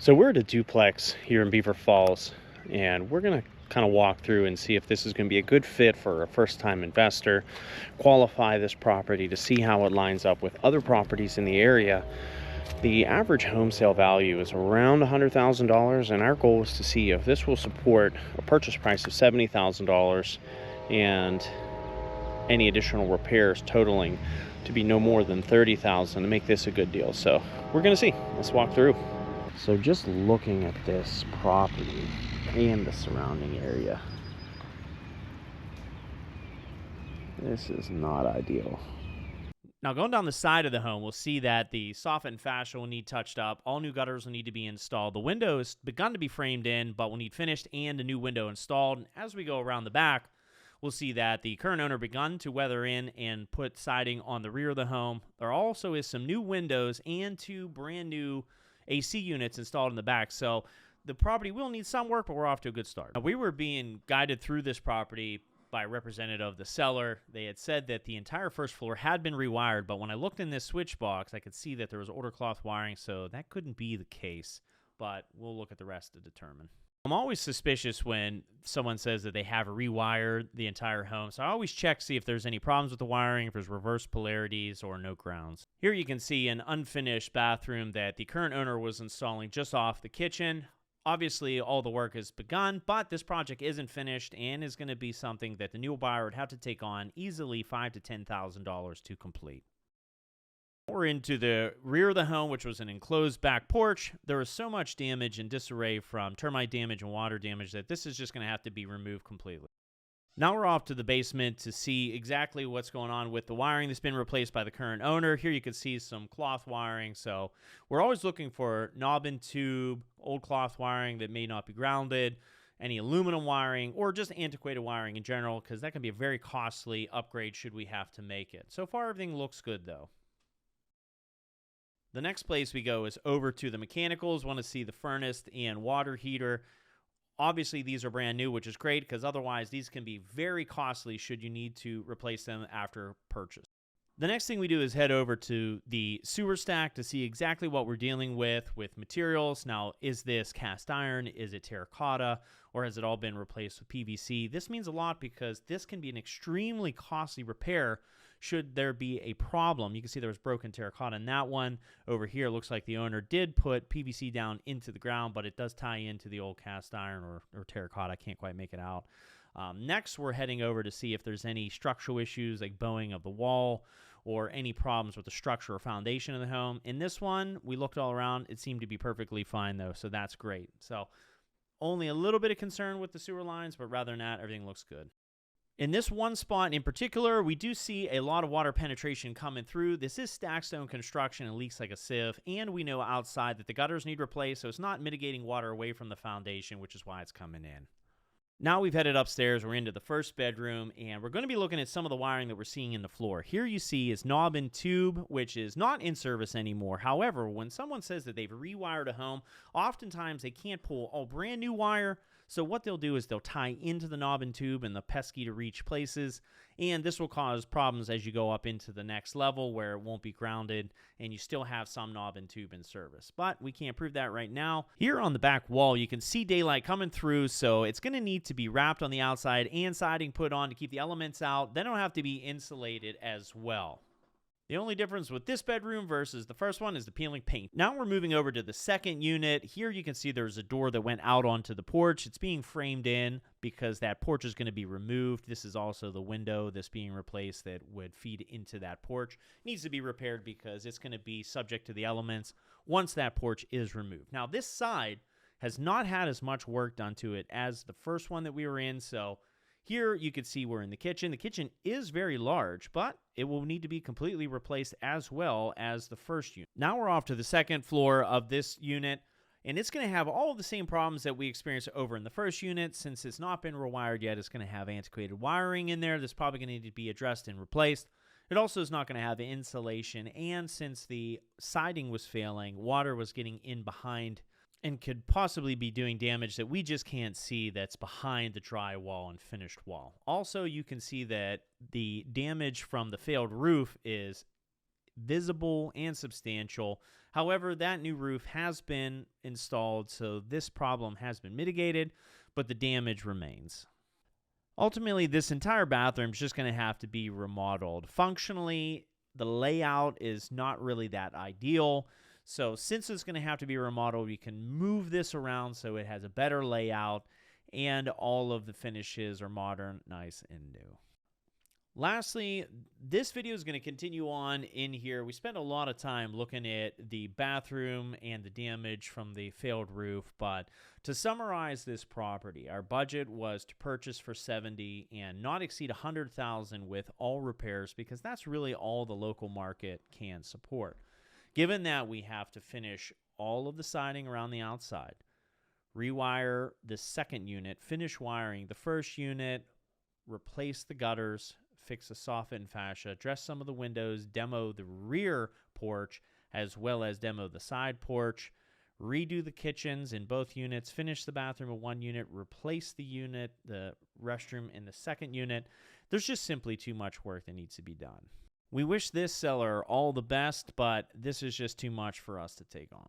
So we're at a duplex here in Beaver Falls, and we're going to kind of walk through and see if this is going to be a good fit for a first-time investor, qualify this property to see how it lines up with other properties in the area. The average home sale value is around $100,000, and our goal is to see if this will support a purchase price of $70,000 and any additional repairs totaling to be no more than $30,000 to make this a good deal. So we're going to see. Let's walk through. So just looking at this property and the surrounding area, this is not ideal. Now, going down the side of the home, we'll see that the soffit and fascia will need touched up. All new gutters will need to be installed. The window has begun to be framed in, but will need finished and a new window installed. And as we go around the back, we'll see that the current owner begun to weather in and put siding on the rear of the home. There also is some new windows and two brand new AC units installed in the back. So the property will need some work, but we're off to a good start. Now, we were being guided through this property by a representative of the seller. They had said that the entire first floor had been rewired, but when I looked in this switch box, I could see that there was older cloth wiring, so that couldn't be the case, but we'll look at the rest to determine. I'm always suspicious when someone says that they have rewired the entire home, so I always check to see if there's any problems with the wiring, if there's reverse polarities or no grounds. Here you can see an unfinished bathroom that the current owner was installing just off the kitchen. Obviously, all the work has begun, but this project isn't finished and is going to be something that the new buyer would have to take on easily $5,000 to $10,000 to complete. We're into the rear of the home, which was an enclosed back porch. There was so much damage and disarray from termite damage and water damage that this is just going to have to be removed completely. Now we're off to the basement to see exactly what's going on with the wiring that's been replaced by the current owner. Here you can see some cloth wiring. So we're always looking for knob and tube, old cloth wiring that may not be grounded, any aluminum wiring, or just antiquated wiring in general, because that can be a very costly upgrade should we have to make it. So far, everything looks good, though. The next place we go is over to the mechanicals. Want to see the furnace and water heater. Obviously, these are brand new, which is great because otherwise these can be very costly should you need to replace them after purchase. The next thing we do is head over to the sewer stack to see exactly what we're dealing with materials. Now, is this cast iron? Is it terracotta? Or has it all been replaced with PVC? This means a lot because this can be an extremely costly repair should there be a problem. You can see there was broken terracotta in that one. Over here, it looks like the owner did put PVC down into the ground, but it does tie into the old cast iron or terracotta. I can't quite make it out. Next, we're heading over to see if there's any structural issues like bowing of the wall or any problems with the structure or foundation of the home. In this one, we looked all around. It seemed to be perfectly fine, though, so that's great. So only a little bit of concern with the sewer lines, but rather than that, everything looks good. In this one spot in particular, we do see a lot of water penetration coming through. This is stack stone construction and leaks like a sieve, and we know outside that the gutters need replaced, so it's not mitigating water away from the foundation, which is why it's coming in. Now we've headed upstairs, we're into the first bedroom, and we're going to be looking at some of the wiring that we're seeing in the floor. Here you see is knob and tube, which is not in service anymore. However, when someone says that they've rewired a home, oftentimes they can't pull all brand new wire. So what they'll do is they'll tie into the knob and tube in the pesky to reach places, and this will cause problems as you go up into the next level where it won't be grounded and you still have some knob and tube in service. But we can't prove that right now. Here on the back wall, you can see daylight coming through, so it's going to need to be wrapped on the outside and siding put on to keep the elements out. Then it'll have to be insulated as well. The only difference with this bedroom versus the first one is the peeling paint. Now we're moving over to the second unit. Here you can see there's a door that went out onto the porch. It's being framed in because that porch is going to be removed. This is also the window that's being replaced that would feed into that porch. It needs to be repaired because it's going to be subject to the elements once that porch is removed. Now this side has not had as much work done to it as the first one that we were in, so here you can see we're in the kitchen. The kitchen is very large, but it will need to be completely replaced as well as the first unit. Now we're off to the second floor of this unit, and it's going to have all of the same problems that we experienced over in the first unit. Since it's not been rewired yet, it's going to have antiquated wiring in there that's probably going to need to be addressed and replaced. It also is not going to have insulation, and since the siding was failing, water was getting in behind and could possibly be doing damage that we just can't see that's behind the drywall and finished wall. Also, you can see that the damage from the failed roof is visible and substantial. However, that new roof has been installed, so this problem has been mitigated, but the damage remains. Ultimately, this entire bathroom is just going to have to be remodeled. Functionally, the layout is not really that ideal. So since it's going to have to be remodeled, we can move this around so it has a better layout and all of the finishes are modern, nice, and new. Lastly, this video is going to continue on in here. We spent a lot of time looking at the bathroom and the damage from the failed roof, but to summarize this property, our budget was to purchase for $70,000 and not exceed $100,000 with all repairs, because that's really all the local market can support. Given that we have to finish all of the siding around the outside, rewire the second unit, finish wiring the first unit, replace the gutters, fix the soffit and fascia, dress some of the windows, demo the rear porch, as well as demo the side porch, redo the kitchens in both units, finish the bathroom in one unit, replace the restroom in the second unit. There's just simply too much work that needs to be done. We wish this seller all the best, but this is just too much for us to take on.